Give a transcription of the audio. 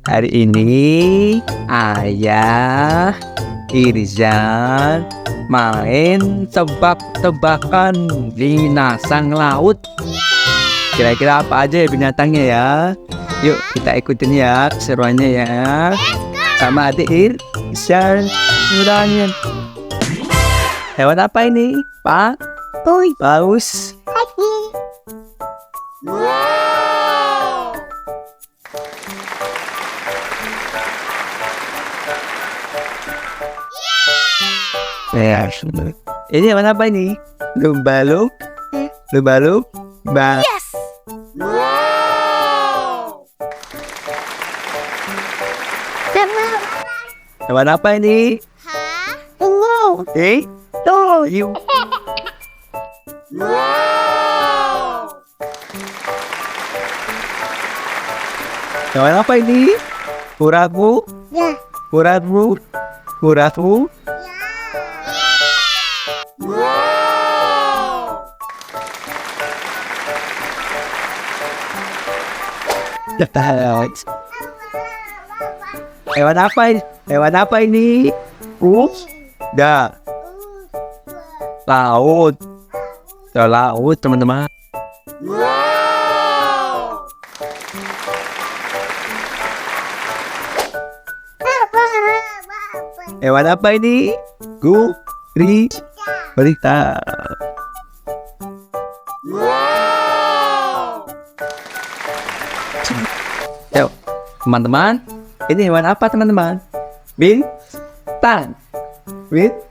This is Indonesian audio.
Hari ini Ayah Irzan main tebak-tebakan binatang laut. Kira-kira apa aja ya binatangnya ya? Yuk kita ikutin ya keseruannya ya. Sama adik Irzan. Bilangin. Hewan apa ini? Pak? Paus. Ya, ini hewan apa ini? Lumba-lumba. Lumba-lumba. Yes. Hewan apa ini? Tuh, you. Hewan apa ini? Kurabu. Ya. Kurabu. Kurabu. Hewan apa ini? Hewan apa ini? Da. Laut. Laut, teman-teman. Hewan apa ini? Gurita. Yuk, teman-teman, ini hewan apa teman-teman? Bintang. Bintang.